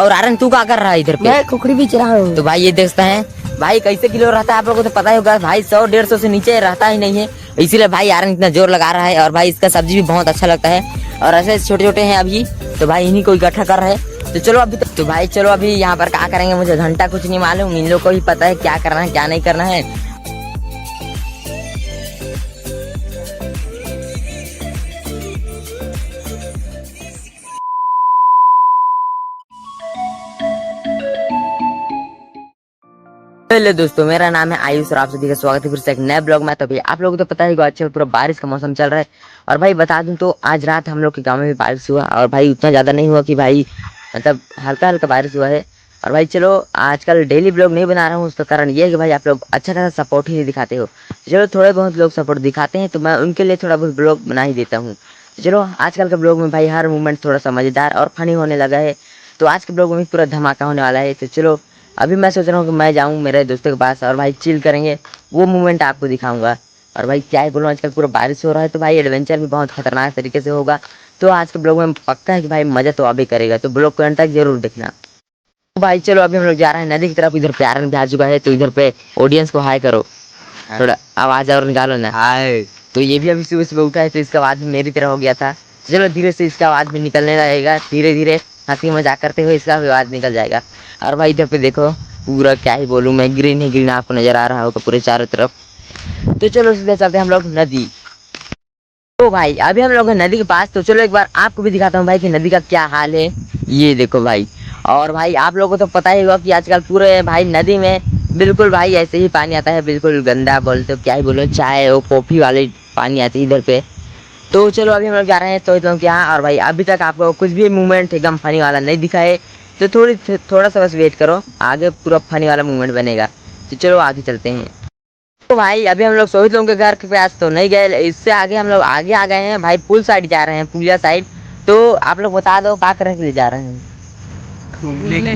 और आर्यन तू क्या कर रहा है इधर पे? मैं कुकड़ी बेच रहा हूँ। तो भाई ये देखते हैं भाई कैसे किलो रहता है, आप लोगों को तो पता ही होगा भाई, 100-150 से नीचे रहता ही नहीं है, इसीलिए भाई आर्यन इतना जोर लगा रहा है। और भाई इसका सब्जी भी बहुत अच्छा लगता है, और ऐसे छोटे छोटे हैं अभी, तो भाई इन्हीं को इकट्ठा कर रहे हैं। तो चलो अभी तो भाई चलो अभी यहाँ पर क्या करेंगे, मुझे घंटा कुछ नहीं मालूम, इन लोग को ही पता है क्या करना है क्या नहीं करना है। हेलो दोस्तों, मेरा नाम है आयुष और आप सभी का स्वागत है फिर से एक नए ब्लॉग में। तो भाई आप लोगों को तो पता ही आजकल पूरा बारिश का मौसम चल रहा है, और भाई बता दूं तो आज रात हम लोग के गांव में भी बारिश हुआ, और भाई उतना ज़्यादा नहीं हुआ कि भाई मतलब हल्का हल्का बारिश हुआ है। और भाई चलो आजकल डेली ब्लॉग नहीं बना रहा हूँ, उसका कारण ये है कि भाई आप लोग अच्छा खासा सपोर्ट ही नहीं दिखाते हो। चलो थोड़े बहुत लोग सपोर्ट दिखाते हैं तो मैं उनके लिए थोड़ा बहुत ब्लॉग बना ही देता हूँ। चलो आजकल के ब्लॉग में भाई हर मूवमेंट थोड़ा सा मज़ेदार और फनी होने लगा है, तो आज के ब्लॉग में भी पूरा धमाका होने वाला है। तो चलो अभी मैं सोच रहा हूँ कि मैं जाऊँ मेरे दोस्तों के पास और भाई चिल करेंगे, वो मोमेंट आपको दिखाऊंगा। और भाई क्या ही बोलूँ, आजकल पूरा बारिश हो रहा है तो भाई एडवेंचर भी बहुत खतरनाक तरीके से होगा। तो आज के ब्लॉग में पक्का है कि भाई मज़ा तो अभी करेगा, तो ब्लॉग को अंत तक जरूर देखना। तो भाई चलो अभी हम लोग जा रहे हैं नदी की तरफ, इधर पे आर्यन भी आ चुका है, तो इधर पे ऑडियंस को हाय करो, थोड़ा आवाज़ और निकालो ना। हाय। तो ये भी अभी सुबह सुबह उठा है तो इसका आवाज़ भी मेरी तरह हो गया था। चलो धीरे से इसका आवाज़ भी निकलने लगेगा, धीरे धीरे हंसी मजाक करते हुए इसका भी आवाज़ निकल जाएगा। और भाई इधर पे देखो पूरा क्या ही बोलूँ मैं, ग्रीन ही ग्रीन आपको नजर आ रहा होगा पूरे चारों तरफ। तो चलो सीधे चलते हैं हम लोग नदी। तो भाई अभी हम लोग हैं नदी के पास, तो चलो एक बार आपको भी दिखाता हूँ भाई कि नदी का क्या हाल है। ये देखो भाई, और भाई आप लोगों को तो पता ही होगा कि आजकल पूरे भाई नदी में बिल्कुल भाई ऐसे ही पानी आता है, बिल्कुल गंदा बोलते हो क्या ही बोलो, चाय और कॉफी वाले पानी आती है इधर पे। तो चलो अभी हम लोग जा रहे हैं तो यहाँ, और भाई अभी तक आपको कुछ भी मूवमेंट एकदम फनी वाला नहीं दिखा है, तो थोड़ा सा बस वेट करो, आगे पूरा फनी वाला मूवमेंट बनेगा। तो चलो आगे चलते हैं। तो भाई अभी हम लोग सोहित लोगों के घर के पास तो नहीं गए, इससे आगे हम लोग आगे आ गए हैं भाई, पुल साइड जा रहे हैं, पुलिया साइड। तो आप लोग बता दो क्या करने के लिए जा रहे हैं? घूमने।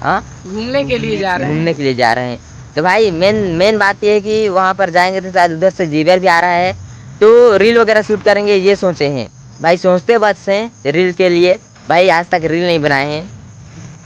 हाँ घूमने के लिए जा रहे हैं। घूमने के लिए जा रहे हैं। तो भाई मेन बात ये है कि वहाँ पर जाएंगे तो शायद उधर से जीवर भी आ रहा है, तो रील वगैरह शूट करेंगे ये सोचे हैं भाई, सोचते बस हैं रील के लिए, भाई आज तक रील नहीं बनाए हैं।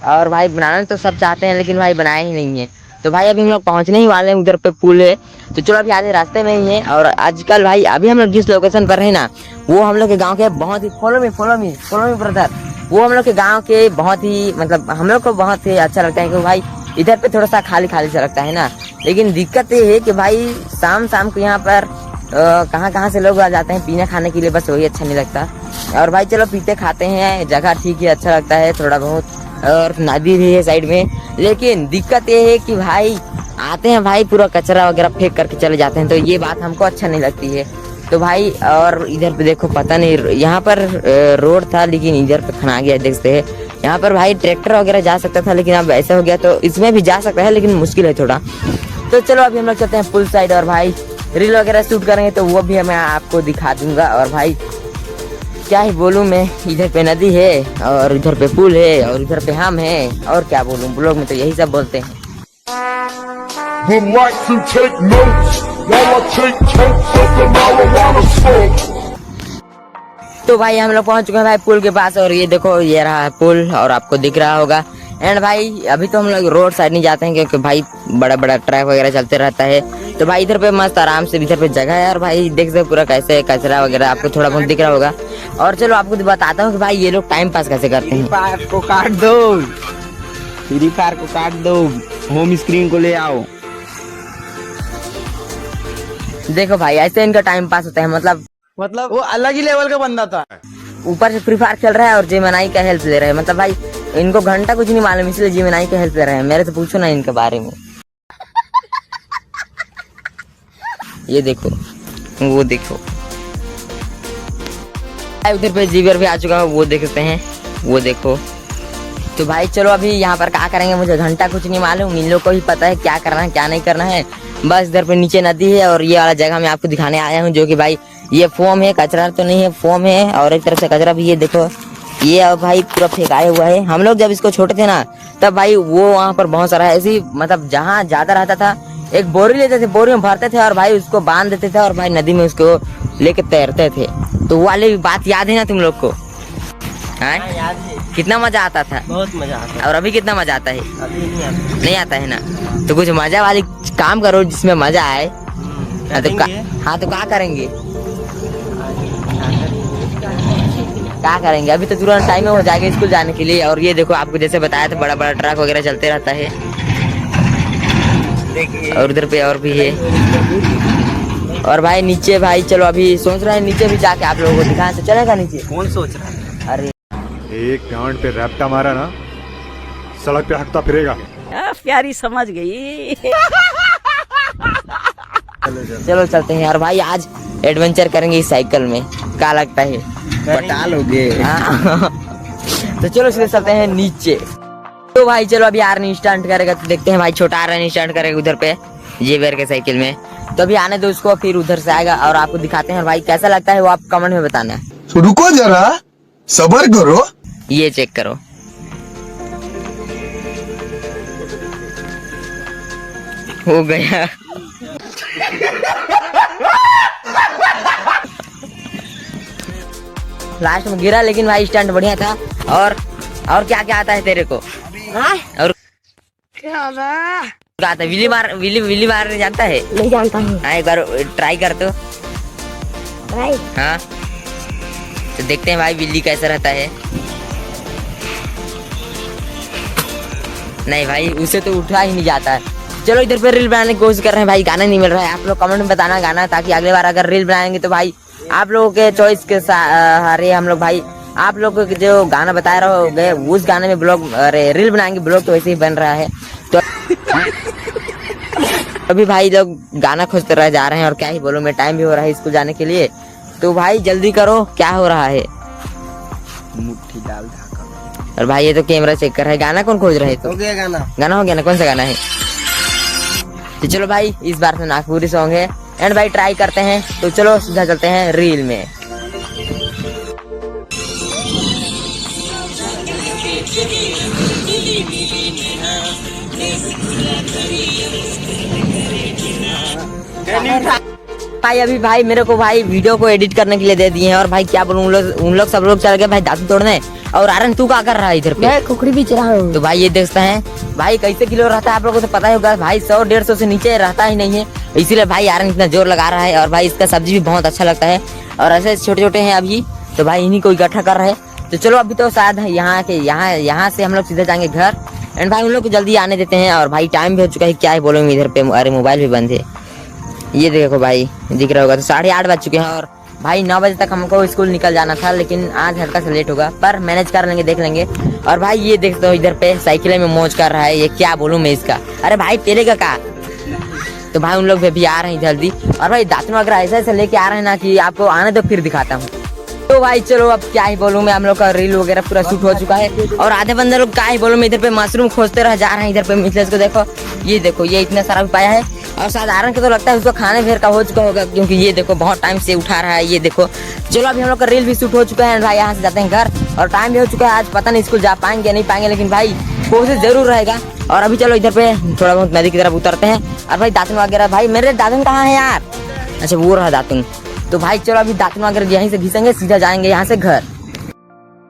और भाई बनाना तो सब चाहते हैं लेकिन भाई बनाए ही नहीं है। तो भाई अभी हम लोग पहुँचने ही वाले हैं, उधर पे पुल है, तो चलो अभी आधे रास्ते में ही है। और आजकल भाई अभी हम लोग जिस लोकेशन पर है ना, वो हम लोग के गाँव के बहुत ही फॉलो मी ब्रदर, वो हम लोग के गाँव के बहुत ही मतलब हम लोग को बहुत ही अच्छा लगता है, क्योंकि भाई इधर पे थोड़ा सा खाली खाली सा लगता है ना। लेकिन दिक्कत ये है कि भाई शाम को यहाँ पर कहाँ से लोग आ जाते हैं पीने खाने के लिए, बस वही अच्छा नहीं लगता। और भाई चलो पीते खाते हैं, जगह ठीक है, अच्छा लगता है थोड़ा बहुत, और नदी भी है साइड में। लेकिन दिक्कत ये है कि भाई आते हैं भाई पूरा कचरा वगैरह फेंक करके चले जाते हैं, तो ये बात हमको अच्छा नहीं लगती है। तो भाई और इधर पे देखो पता नहीं, यहाँ पर रोड था लेकिन इधर पे खना गया, देखते हैं यहाँ पर भाई ट्रैक्टर वगैरह जा सकता था, लेकिन अब ऐसा हो गया, तो इसमें भी जा सकता है लेकिन मुश्किल है थोड़ा। तो चलो अभी हम लोग चलते हैं पुल साइड, और भाई रील वगैरह शूट करेंगे तो वो भी मैं आपको दिखा दूंगा। और भाई क्या ही बोलूँ मैं, इधर पे नदी है और इधर पे पुल है और इधर पे हम हैं, और क्या बोलूँ, ब्लॉग में तो यही सब बोलते हैं। Would like to take notes while I take totes of the marijuana smoke. तो भाई हम लोग पहुंच चुके हैं भाई पुल के पास, और ये देखो ये रहा है पुल, और आपको दिख रहा होगा। एंड भाई अभी तो हम लोग रोड साइड नहीं जाते हैं क्योंकि भाई बड़ा बड़ा ट्रक वगैरह चलते रहता है, तो भाई इधर पे मस्त आराम से इधर पे जगह है। और भाई देख सकते पूरा कैसे कचरा वगैरह आपको थोड़ा बहुत दिख रहा होगा। और चलो आपको बताता हूँ कि भाई ये लोग टाइम पास कैसे करते हैं। फ्री फायर को काट दो, फ्री फायर को काट दो, होम स्क्रीन को ले आओ। देखो भाई ऐसे इनका टाइम पास होता है, मतलब वो अलग ही लेवल का बंदा था। ऊपर से फ्री फायर चल रहा है और जेमिनाई का हेल्प ले रहे हैं, मतलब भाई इनको घंटा कुछ नहीं मालूम, इसलिए जेमिनाई का हेल्प ले रहे हैं। मेरे से पूछो ना इनके बारे में। ये देखो वो देखो उधर पे जीवर भी आ चुका है, वो देखते हैं, वो देखो। तो भाई चलो अभी यहाँ पर क्या करेंगे, मुझे घंटा कुछ नहीं मालूम, इन लोग को ही पता है क्या करना है क्या नहीं करना है। बस इधर पे नीचे नदी है, और ये वाला जगह मैं आपको दिखाने आया हूँ, जो कि भाई ये फोम है, कचरा तो नहीं है, फोम है, और एक तरफ से कचरा भी, ये देखो ये अब भाई पूरा फेंकाया हुआ है। हम लोग जब इसको छोटे थे ना, तब भाई वो वहाँ पर बहुत सारा ऐसी मतलब जहाँ ज्यादा रहता था, एक बोरी लेते थे, बोरी में भरते थे और भाई उसको बांध देते थे, और भाई नदी में उसको लेके तैरते थे। तो वो वाली बात याद है ना तुम लोग को? हाँ याद है, कितना मजा आता था बहुत मजा आता और अभी कितना मजा आता है? है। अभी नहीं आता। नहीं आता है ना। तो कुछ मजा वाली काम करो जिसमें मजा आए। हाँ तो करेंगे। हाँ तो क्या करेंगे? क्या करेंगे? अभी तो तुरंत टाइम हो जाएगा स्कूल जाने के लिए। और ये देखो आपको जैसे बताया था बड़ा बड़ा ट्रक वगैरह चलते रहता है देखिए और उधर पे और भी है। और भाई नीचे भाई चलो अभी सोच रहे हैं नीचे भी जाके आप लोगों को दिखाएं तो चलेगा नीचे? कौन सोच रहा है? अरे एक गांड पे रैप्टा मारा ना, सड़क पे हकता फिरेगा। प्यारी समझ गई। चलो चलते हैं यार भाई आज एडवेंचर करेंगे इस साइकिल में। क्या लगता है? बटा लोगे। हाँ। तो चलो सीधे चलते हैं नीचे। तो भाई चलो अभी आर्यन स्टंट करेगा तो देखते हैं भाई। छोटा आर्यन स्टंट करेगा उधर पे ये बेर के साइकिल में। तो अभी आने दो उसको, फिर उधर से आएगा और आपको दिखाते हैं। और भाई कैसा लगता है वो आप कमेंट में बताना है। तो रुको जरा, सबर करो। ये चेक करो। हो गया। लास्ट में गिरा लेकिन भाई स्टंट बढ़िया था। और क्या क्या आता है तेरे को? और क्या आता है? विली मारने जानता है? नहीं जानता हूँ। हाँ एक बार ट्राई कर तो। राइट। हाँ तो देखते हैं भाई विल्ली कैसा रहता है। नहीं भाई उसे तो उठा ही नहीं जाता है। चलो इधर पे रील बनाने की कोशिश कर रहे हैं भाई। गाना नहीं मिल रहा है। आप लोग कमेंट में बताना गाना, ताकि अगले बार अगर रील बनाएंगे तो भाई आप लोगों के चॉइस के सारे हम लोग भाई आप लोग को जो गाना बता रहे हो उस गाने में ब्लॉग अरे रील बनाएंगे। ब्लॉग तो वैसे ही बन रहा है। तो अभी भाई लोग गाना खोजते रह जा रहे हैं। और क्या ही बोलूं मैं, टाइम भी हो रहा है स्कूल जाने के लिए। तो भाई जल्दी करो, क्या हो रहा है? मुट्ठी डाल ढाका। और भाई ये तो कैमरा चेक कर रहा है। गाना कौन खोज रहे हो तो? गया गाना। गाना हो गया ना? कौन सा गाना है? तो चलो भाई इस बार तो नागपुरी सॉन्ग है। एंड भाई ट्राई करते हैं। तो चलो सीधा चलते हैं रील में। भाई अभी भाई मेरे को भाई वीडियो को एडिट करने के लिए दे दिए हैं। और भाई क्या बोलूं उन लोग सब लोग चल गए भाई दांत तोड़ने। और आर्यन तू क्या कर रहा है इधर पे? मैं कुकड़ी बेच रहा हूँ। तो भाई ये देखते हैं भाई कैसे किलो रहता है आप लोगों को तो पता ही होगा भाई। 100-150 से नीचे रहता ही नहीं है। इसीलिए भाई आर्यन इतना जोर लगा रहा है। और भाई इसका सब्जी भी बहुत अच्छा लगता है। और ऐसे छोटे छोटे हैं अभी तो भाई इन्हीं को इकट्ठा कर रहे हैं। तो चलो अभी तो शायद यहाँ से हम लोग सीधे जाएंगे घर। एंड भाई उन लोग को जल्दी आने देते हैं। और भाई टाइम भी हो चुका है, क्या है बोलूंगे इधर पे। अरे मोबाइल भी बंद है। ये देखो भाई दिख रहा होगा। तो 8:30 बज चुके हैं। और भाई 9 बजे तक हमको स्कूल निकल जाना था, लेकिन आज हल्का सा लेट होगा, पर मैनेज कर लेंगे, देख लेंगे। और भाई ये देखते हो इधर पे साइकिल में मौज कर रहा है। ये क्या बोलूं मैं इसका। अरे भाई पेलेगा का। तो भाई उन लोग भी आ रहे हैं जल्दी। और भाई दातुन वगैरह ऐसे लेके आ रहे हैं ना कि आपको आने दो फिर दिखाता हूँ। तो भाई चलो अब क्या ही बोलूं मैं, हम लोग का रील वगैरह पूरा शूट हो चुका है। और आधे बंदे लोग क्या ही बोलूं मैं इधर पे मशरूम खोजते रह जा रहे हैं। इधर पे मिथिलेश को देखो ये इतना सारा भी पाया है। और साधारण के तो लगता है उसको खाने फिर का हो चुका होगा, क्योंकि ये देखो बहुत टाइम से उठा रहा है। ये देखो चलो अभी हम लोग का रील भी शूट हो चुका है भाई। यहाँ से जाते हैं घर। और टाइम भी हो चुका है। आज पता नहीं स्कूल जा पाएंगे नहीं पाएंगे, लेकिन भाई कोशिश जरूर रहेगा। और अभी चलो इधर पे थोड़ा बहुत नदी की तरफ उतरते हैं। और भाई दातुन वगैरह भाई मेरे दातुन कहाँ है यार? अच्छा वो रहा दातुन। तो भाई चलो अभी दातुन वगैरह यहीं से घिसेंगे, सीधा जाएंगे यहाँ से घर।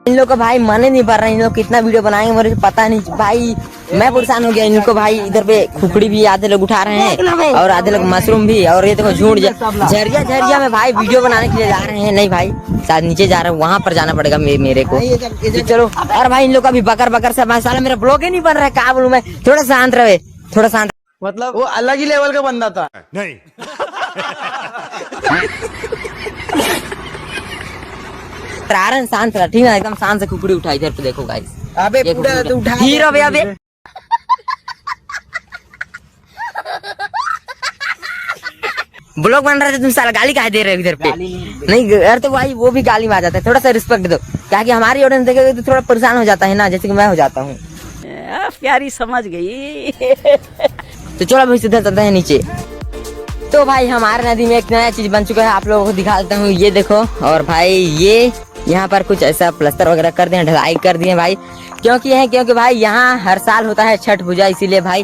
इन लोग का भाई मन ही नहीं पड़ रहा है। इन लोग कितना वीडियो बनाएंगे मुझे पता नहीं भाई। मैं परेशान हो गया इनको भाई। इधर पे खुखड़ी भी आधे लोग उठा रहे हैं और आधे लोग मशरूम भी। और ये देखो झूठ झरिया में भाई वीडियो बनाने के लिए जा रहे हैं। नहीं भाई शायद नीचे जा रहे हैं, वहां पर जाना पड़ेगा मेरे को। तो चलो। और भाई इन लोग का भी बकर से साला मेरा ब्लॉग ही नहीं बन रहा है। क्या बोलूं मैं, थोड़ा शांत रहे, थोड़ा शांत। मतलब वो अलग ही लेवल का बंदा था। नहीं आर्यन शांत रहा, ठीक है एकदम शांत से खुखड़ी उठाई। इधर पे देखो गाइस। अबे पूरा तो उठा हीरो बे अबे। ब्लॉग बन रहा था तुम साला गाली काहे दे रहे हो इधर पे? नहीं यार तो भाई वो भी गाली में आ जाता है। थोड़ा सा रिस्पेक्ट दो, क्या कि हमारी ऑडियंस देखेगा तो थोड़ा परेशान हो जाता है ना, जैसे कि मैं हो जाता हूँ। प्यारी समझ गई। तो चलो अभी सीधा चलते हैं नीचे। तो भाई हमारे नदी में एक नया चीज बन चुका है, आप लोगों को दिखा देता हूँ। ये देखो। और भाई ये यहाँ पर कुछ ऐसा प्लास्टर वगैरह कर दिए, ढलाई कर दिए भाई। क्योंकि भाई यहाँ हर साल होता है छठ पूजा, इसीलिए भाई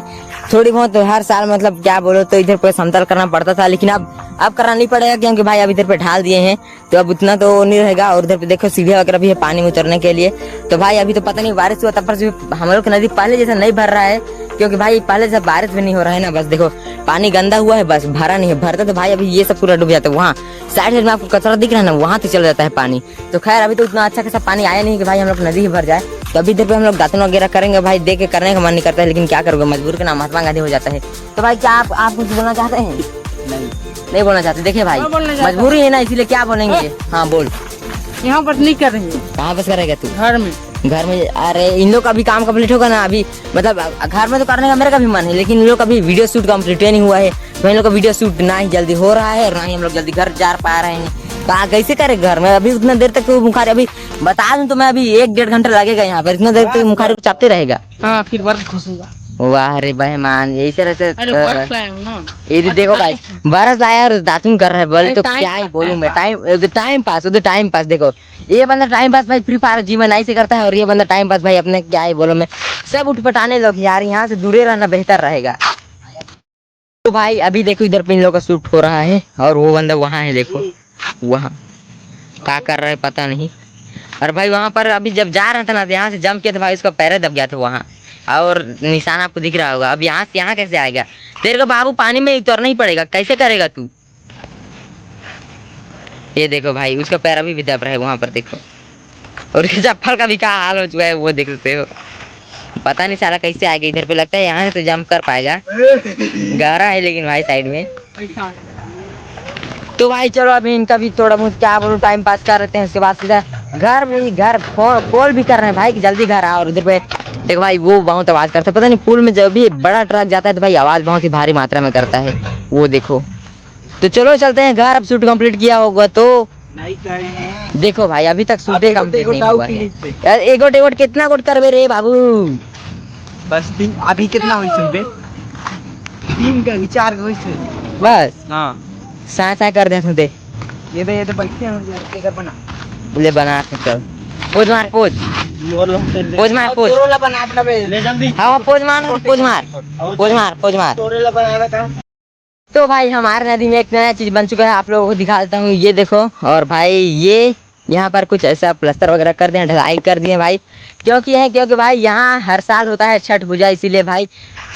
थोड़ी बहुत हर साल मतलब क्या बोलो तो इधर पे समतल करना पड़ता था, लेकिन अब करना नहीं पड़ेगा क्योंकि भाई अब इधर पे ढाल दिए हैं तो अब उतना तो नहीं रहेगा। और उधर पे देखो सीढ़ियाँ वगैरह भी है पानी में उतरने के लिए। तो भाई अभी तो पता नहीं बारिश हुआ तब पर हम लोग की नदी पहले जैसा नहीं भर रहा है, क्योंकि भाई पहले से बारिश भी नहीं हो रहा है ना। बस देखो पानी गंदा हुआ है, बस भरा नहीं है। भरता तो भाई अभी ये सब पूरा डूब जाता है। वहाँ साइड में आपको कचरा दिख रहा है ना, वहाँ तो चला जाता है पानी। तो खैर अभी तो उतना अच्छा खासा पानी आया नहीं कि भाई हम लोग नदी ही भर जाए। तो अभी इधर पे हम लोग दातन वगैरह करेंगे भाई, देख के करने का मन नहीं करता है, लेकिन क्या करोगे, मजबूर के नाम महात्मा गांधी हो जाता है। तो भाई क्या आप कुछ बोलना चाहते हैं? नहीं बोलना चाहते। देखिए भाई मजबूरी है ना, इसीलिए क्या बोलेंगे। हाँ बोल। यहाँ पर नहीं कर रही है, कहाँ बस करेगा तू? घर में। घर में? अरे इन लोग का भी काम कंप्लीट होगा ना अभी, मतलब घर में तो करने का मेरा का भी मन है, लेकिन इन लोग का भी वीडियो शूट कंप्लीट नहीं हुआ है। तो इन लोग का वीडियो शूट ना ही जल्दी हो रहा है और ना ही हम लोग जल्दी घर जा पा रहे हैं। कहाँ कैसे करे घर में? अभी उतना देर तक तो बुखार, अभी बता दूं तो मैं अभी 1-1.5 घंटा लगेगा यहाँ पर, इतना देर तक बुखार चापते रहेगा। हाँ फिर बर्फ घुसूंगा। वाह रे बहमान, यही तरह से ना ये देखो भाई बरस आया और दातुन कर रहा है, बोले तो क्या ही बोलूं मैं। टाइम पास देखो, ये बंदा टाइम पास भाई फ्री फायर जीवन आई से करता है, और ये बंदा टाइम पास भाई अपने क्या ही बोलूं मैं। सब उठपटाने लोग यार, यहाँ से दूरे रहना बेहतर रहेगा। तो भाई अभी देखो इधर पे इन लोग का शूट हो रहा है, और वो बंदा वहाँ है, देखो वहाँ क्या कर रहा है पता नहीं। और भाई वहाँ पर अभी जब जा रहा था ना, यहाँ से जंप किया था भाई, उसका पैर दब गया था वहाँ, और निशान आपको दिख रहा होगा। अब यहाँ से यहाँ कैसे आएगा? तेरे को बाबू पानी में उतरना ही पड़ेगा, कैसे करेगा तू? ये देखो भाई उसका पैर अभी भी दब रहा है वहाँ पर, देखो। और उसके चप्पल का भी क्या हाल हो चुका है वो देख सकते हो। पता नहीं साला कैसे आएगा इधर पे, लगता है यहाँ से तो जंप कर पाएगा। गहरा है लेकिन भाई साइड में। तो भाई चलो अभी इनका भी थोड़ा बहुत क्या बोलूं टाइम पास कर रहे हैं, उसके बाद सीधा घर में घर कॉल भी कर रहे हैं भाई कि जल्दी घर आओ। और उधर पे देखो भाई वो बहुत आवाज करता है, पता नहीं पुल में जब भी बड़ा ट्रक जाता है तो भाई आवाज बहुत ही भारी मात्रा में करता है वो देखो। तो चलो चलते हैं घर, अब शूट कंप्लीट किया होगा तो देखो भाई अभी तक शूट कंप्लीट नहीं हुआ है यार। एक गोट कितना गोट करबे रे बाबू? बस 3 अभी कितना हुई सुन बे? 3 का 4 का हुई बस हाँ सा कर दे दे। ये तो बैठते हैं कर बना ले बना के चल। पोज मार पोज मार पोज बना अपना बे ले जल्दी। हाँ पोज मार। तो भाई हमारे नदी में एक नया चीज बन चुका है, आप लोगों को दिखा देता हूँ। ये देखो, और भाई ये यहाँ पर कुछ ऐसा प्लास्टर वगैरह कर दिए, ढलाई कर दिए भाई। क्योंकि भाई यहाँ हर साल होता है छठ पूजा, इसीलिए भाई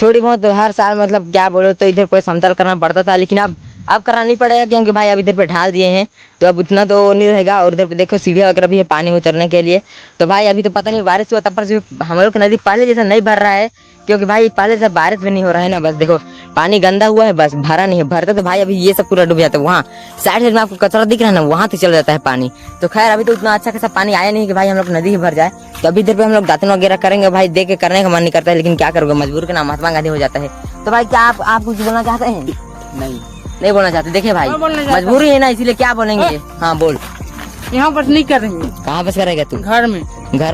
थोड़ी बहुत हर साल मतलब क्या बोलो तो इधर पे समतल करना पड़ता था, लेकिन अब करना नहीं पड़ेगा क्योंकि भाई अब इधर पे ढाल दिए हैं तो अब उतना तो नहीं रहेगा। और उधर पे देखो सीढ़ियाँ वगैरह भी है पानी में उतरने के लिए। तो भाई अभी तो पता नहीं बारिश हुआ तब पर हम लोग की नदी पहले जैसा नहीं भर रहा है, क्योंकि भाई पहले से बारिश भी नहीं हो रहा है ना। बस देखो पानी गंदा हुआ है, बस भरा नहीं है। भरता तो भाई अभी ये सब पूरा डूब जाता है। वहाँ साइड में आपको कचरा दिख रहा है ना, वहाँ तो चला जाता है पानी। तो खैर अभी तो उतना अच्छा खासा पानी आया नहीं कि भाई हम लोग नदी ही भर जाए। तो अभी इधर पे हम लोग दातन वगैरह करेंगे भाई, देख के करने का मन नहीं करता है, लेकिन क्या करोगे, मजबूर के नाम महात्मा गांधी हो जाता है। तो भाई क्या आप कुछ बोलना चाहते हैं? नहीं बोलना चाहते। देखिए भाई मजबूरी है ना, इसीलिए क्या बोलेंगे। हाँ बोल। यहाँ पर नहीं कर रही है, कहाँ बस करेगा तू? घर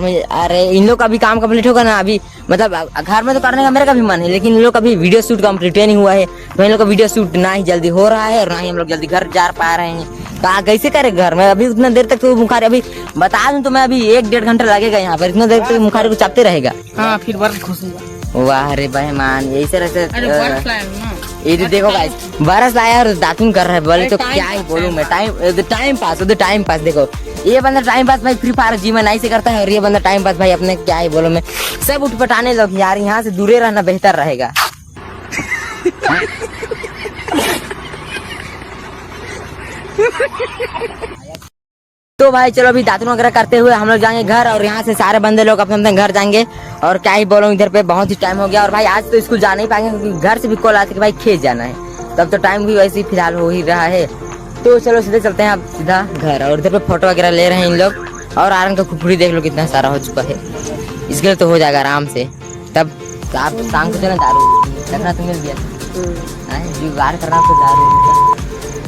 में। अरे इन लोग का भी काम कंप्लीट होगा ना अभी, मतलब घर में तो करने का मेरा का भी मन है, लेकिन इन लोग का भी वीडियो शूट कंप्लीट नहीं हुआ है। तो इन लोग का वीडियो शूट ना ही जल्दी हो रहा है और ना ही हम लोग जल्दी घर जा पा रहे हैं। कहाँ कैसे करे घर में? अभी उतना देर तक तो बुखार, अभी बता दूं तो मैं अभी 1-1.5 घंटा लगेगा यहाँ पर, इतना देर तक बुखार को चापते रहेगा। हाँ फिर बर्फ घुसूंगा। वाह रे बहमान, यही तरह से ये देखो गाइस बरस आया और दातुन कर रहा है, बोले तो क्या ही बोलूं मैं। टाइम पास देखो, ये बंदा टाइम पास भाई फ्री फायर जीवन आई से करता है, और ये बंदा टाइम पास भाई अपने क्या ही बोलूं मैं। सब उठपटाने लोग यार, यहाँ से दूरे रहना बेहतर रहेगा। तो भाई चलो अभी दातुन वगैरह करते हुए हम लोग जाएंगे घर, और यहाँ से सारे बंदे लोग अपने अपने घर जाएंगे। और क्या ही बोलूं, इधर पे बहुत ही टाइम हो गया, और भाई आज तो स्कूल जा नहीं पाएंगे क्योंकि घर से भी कॉल आती है भाई खेत जाना है। तब तो टाइम भी वैसे ही फिलहाल हो ही रहा है। तो चलो सीधे चलते हैं अब सीधा घर, और इधर पे फोटो वगैरह ले रहे हैं इन लोग। और आरन का खुपड़ी देख लो कितना सारा हो चुका है, इसके लिए तो हो जाएगा आराम से। तब आप शाम को चले दारू रखना तो मिल गया, जुगाड़ करना तो दारू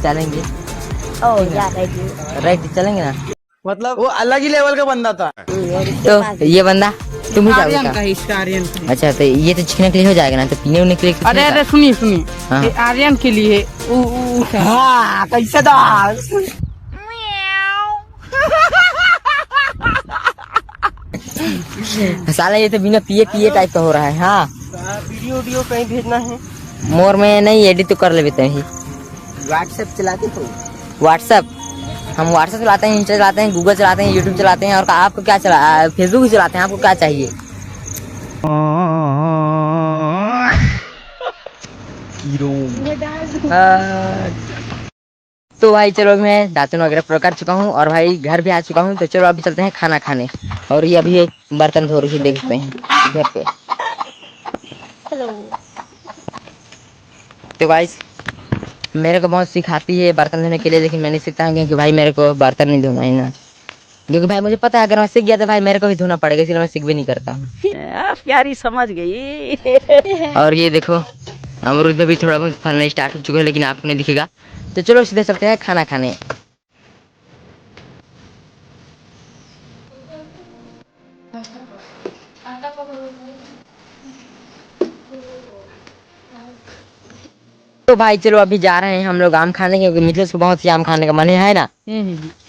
चलेंगे। राइट चलेंगे ना, मतलब वो अलग ही लेवल का बंदा था। तो ये बंदा तुम ही जाओगे? अच्छा तो ये तो छिड़कने के लिए हो जाएगा ना, तो पीने उन्ने के लिए? अरे सुनिए हाँ। ये आर्यन के लिए कैसे साला ये तो बिना पिए टाइप का हो रहा है। हाँ वीडियो कहीं भेजना है? मोर में नहीं एडिट तो कर लेते हैं। व्हाट्सएप चलाते हो? व्हाट्सअप हम व्हाट्सएप चलाते हैं, इंस्टा चलाते हैं, गूगल चलाते हैं, यूट्यूब चलाते हैं। और आपको क्या फेसबुक भी चलाते हैं। आपको क्या चाहिए? तो भाई चलो मैं दातुन वगैरह कर चुका हूँ और भाई घर भी आ चुका हूँ। तो चलो अभी चलते हैं खाना खाने। और ये अभी एक बर्तन धो रही है, देखते हैं घर पे। तो भाई मेरे को बहुत सिखाती है बर्तन धोने के लिए, लेकिन मैं नहीं सीखता हूँ क्योंकि भाई मेरे को बर्तन नहीं धोना है ना। क्योंकि भाई मुझे पता है अगर मैं सीख गया तो भाई मेरे को भी धोना पड़ेगा, इसलिए मैं सीख भी नहीं करता। प्यारी समझ गई। और ये देखो अमरूद में भी थोड़ा बहुत फलना स्टार्ट हो चुका है, लेकिन आपको नहीं दिखेगा। तो चलो सीधे चलते हैं खाना खाने। तो भाई चलो अभी जा रहे हैं हम लोग आम खाने, क्योंकि मिथिलेश को बहुत ही आम खाने का मन है ना।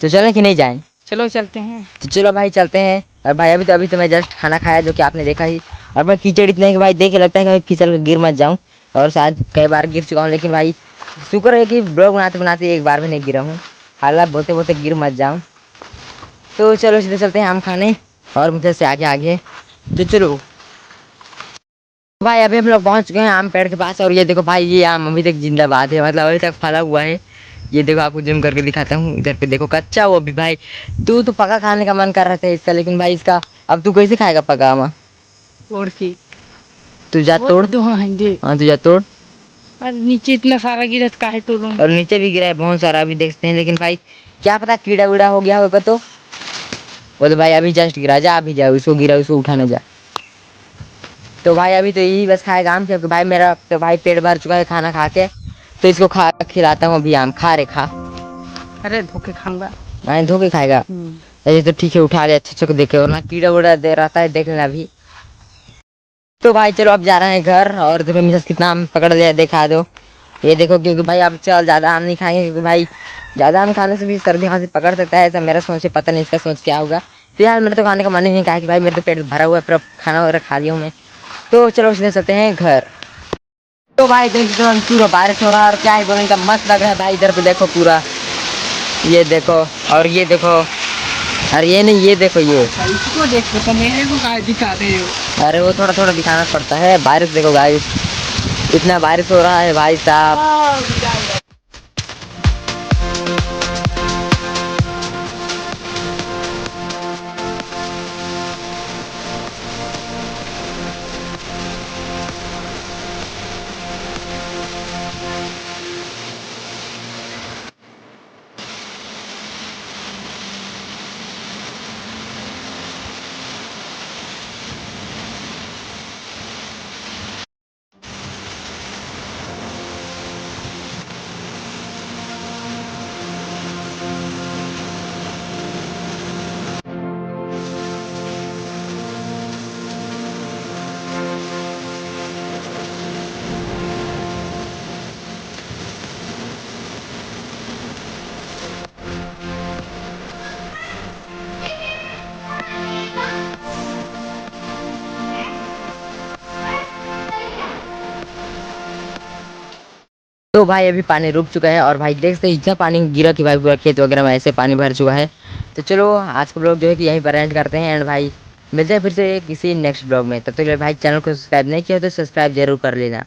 तो चलें कि नहीं जाएं? चलो चलते हैं। तो चलो भाई चलते हैं। और भाई अभी तो मैं जस्ट खाना खाया, जो कि आपने देखा ही। और मैं कीचड़ इतने कि भाई देख के लगता है कि फिसल के गिर मत जाऊं। और शायद कई बार गिर चुका हूँ, लेकिन भाई शुक्र है कि ब्लॉग बनाते बनाते एक बार भी नहीं गिरा हूँ। हालांकि बोलते बोलते गिर मत जाऊँ। तो चलो सीधे चलते हैं आम खाने और मुझे से आगे आगे। तो चलो भाई अभी हम लोग पहुंच चुके हैं आम पेड़ के पास। और ये देखो भाई ये आम अभी तक जिंदाबाद है, मतलब अभी तक फला हुआ है। ये देखो आपको जूम करके दिखाता हूँ, इधर पे देखो कच्चा वो भी। भाई तू तो पका खाने का मन कर रहा था इसका, लेकिन भाई इसका अब तू कैसे खाएगा पका आम? तोड़ के तू जा तोड़। हाँ तू जा तोड़। और नीचे इतना सारा गिरत का है तोड़ूं। और नीचे भी गिरा है बहुत सारा, अभी देखते हैं। लेकिन भाई क्या पता कीड़ा वीड़ा हो गया होगा। तो वो तो भाई अभी जस्ट गिरा, जा अभी जा उसको गिरा उसको उठाने जा। तो भाई अभी तो यही बस खाएगा आम, क्योंकि भाई मेरा तो भाई पेट भर चुका है खाना खा के। तो इसको खा खिलाता हूँ अभी आम। खा रे खा। अरे धोखे खाऊंगा। हाँ धो के खाएगा। ऐसे तो ठीक है, उठा ले अच्छे से देखे, और ना कीड़ा वोड़ा दे रहता है देख लेना अभी। तो भाई चलो अब जा रहे हैं घर। और देखो मिसेस कितना आम पकड़ लिया दिखा दो। ये देखो, क्योंकि भाई अब चल ज़्यादा आम नहीं खाएंगे, क्योंकि भाई ज़्यादा आम खाने से भी सर्दी खांसी पकड़ सकता है। ऐसा मेरा सोच है, पता नहीं इसका सोच क्या होगा। फिलहाल मेरे तो खाने का मन ही नहीं कहा कि भाई मेरे तो पेट भरा हुआ है, पूरा खाना वगैरह खा लिया हूँ मैं। तो चलो सीधे चलते हैं घर। तो भाई देखो पूरा बारिश हो रहा है और क्या ही बोलने का मस्त लग रहा है भाई। इधर पे देखो पूरा, ये देखो और ये देखो। अरे ये नहीं, ये देखो ये। इसको देखो तो मेरे को काय दिखा रहे हो? अरे वो थोड़ा थोड़ा दिखाना पड़ता है। बारिश देखो गाइस, इतना बारिश हो रहा है भाई साहब। तो भाई अभी पानी रुक चुका है और भाई देखते हैं इतना पानी गिरा कि भाई पूरा खेत वगैरह में ऐसे पानी भर चुका है। तो चलो आज का ब्लॉग जो है कि यहीं पर एंड करते हैं। एंड भाई मिलते हैं फिर से किसी नेक्स्ट ब्लॉग में। तब तक भाई चैनल को सब्सक्राइब नहीं किया तो सब्सक्राइब जरूर कर लेना।